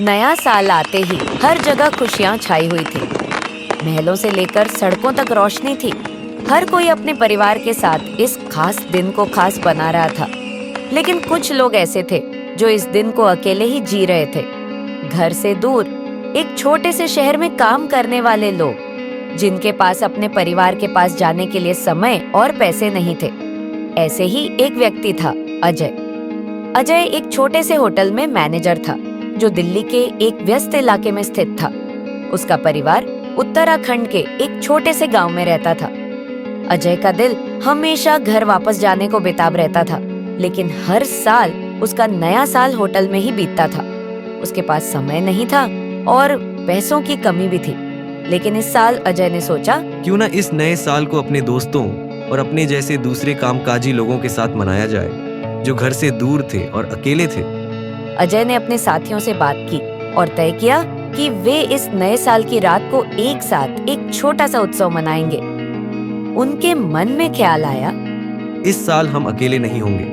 नया साल आते ही हर जगह खुशियां छाई हुई थी। महलों से लेकर सड़कों तक रोशनी थी। हर कोई अपने परिवार के साथ इस खास दिन को खास बना रहा था। लेकिन कुछ लोग ऐसे थे जो इस दिन को अकेले ही जी रहे थे। घर से दूर एक छोटे से शहर में काम करने वाले लोग, जिनके पास अपने परिवार के पास जाने के लिए समय और पैसे नहीं थे। ऐसे ही एक व्यक्ति था, अजय। अजय एक छोटे से होटल में मैनेजर था, जो दिल्ली के एक व्यस्त इलाके में स्थित था। उसका परिवार उत्तराखंड के एक छोटे से गांव में रहता था। अजय का दिल हमेशा घर वापस जाने को बेताब रहता था, लेकिन हर साल उसका नया साल होटल में ही बीतता था। उसके पास समय नहीं था और पैसों की कमी भी थी। लेकिन इस साल अजय ने सोचा, क्यों ना इस नए साल को अपने दोस्तों और अपने जैसे दूसरे कामकाजी लोगों के साथ मनाया जाए, जो घर से दूर थे और अकेले थे। अजय ने अपने साथियों से बात की और तय किया कि वे इस नए साल की रात को एक साथ एक छोटा सा उत्सव मनाएंगे। उनके मन में ख्याल आया, इस साल हम अकेले नहीं होंगे,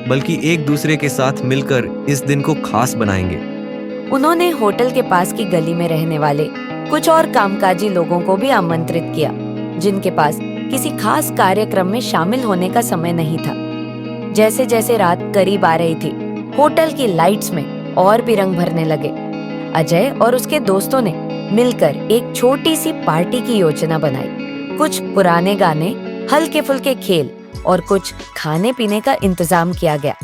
बल्कि एक दूसरे के साथ मिलकर इस दिन को खास बनाएंगे। उन्होंने होटल के पास की गली में रहने वाले कुछ और कामकाजी लोगों को भी आमंत्रित किया, जिनके पास किसी खास कार्यक्रम में शामिल होने का समय नहीं था। जैसे जैसे रात करीब आ रही थी, होटल की लाइट्स में और भी रंग भरने लगे। अजय और उसके दोस्तों ने मिलकर एक छोटी सी पार्टी की योजना बनाई। कुछ पुराने गाने, हल्के फुल्के खेल और कुछ खाने पीने का इंतजाम किया गया।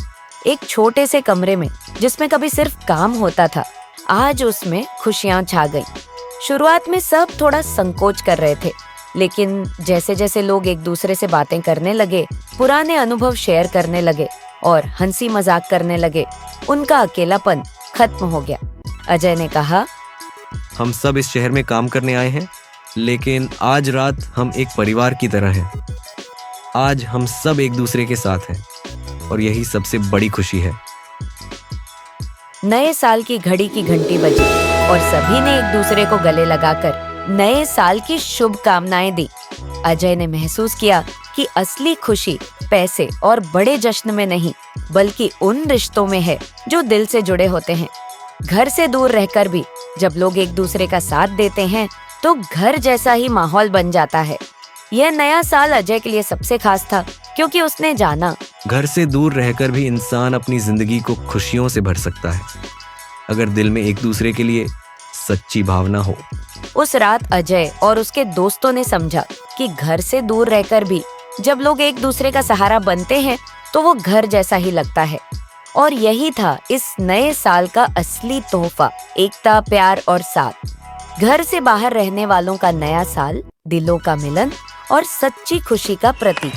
एक छोटे से कमरे में, जिसमें कभी सिर्फ काम होता था, आज उसमें खुशियां छा गईं। शुरुआत में सब थोड़ा संकोच कर रहे थे, लेकिन जैसे जैसे लोग एक दूसरे से बातें करने लगे, पुराने अनुभव शेयर करने लगे और हंसी मजाक करने लगे, उनका अकेलापन खत्म हो गया। अजय ने कहा, हम सब इस शहर में काम करने आए हैं, लेकिन आज रात हम एक परिवार की तरह हैं। आज हम सब एक दूसरे के साथ हैं और यही सबसे बड़ी खुशी है। नए साल की घड़ी की घंटी बजी और सभी ने एक दूसरे को गले लगाकर नए साल की शुभकामनाएं दी। अजय ने महसूस किया कि असली खुशी पैसे और बड़े जश्न में नहीं, बल्कि उन रिश्तों में है जो दिल से जुड़े होते हैं। घर से दूर रहकर भी जब लोग एक दूसरे का साथ देते हैं, तो घर जैसा ही माहौल बन जाता है। यह नया साल अजय के लिए सबसे खास था, क्योंकि उसने जाना, घर से दूर रहकर भी इंसान अपनी जिंदगी को खुशियों से भर सकता है, अगर दिल में एक दूसरे के लिए सच्ची भावना हो। उस रात अजय और उसके दोस्तों ने समझा कि घर से दूर रहकर भी जब लोग एक दूसरे का सहारा बनते हैं, तो वो घर जैसा ही लगता है। और यही था इस नए साल का असली तोहफा, एकता, प्यार और साथ। घर से बाहर रहने वालों का नया साल, दिलों का मिलन और सच्ची खुशी का प्रतीक।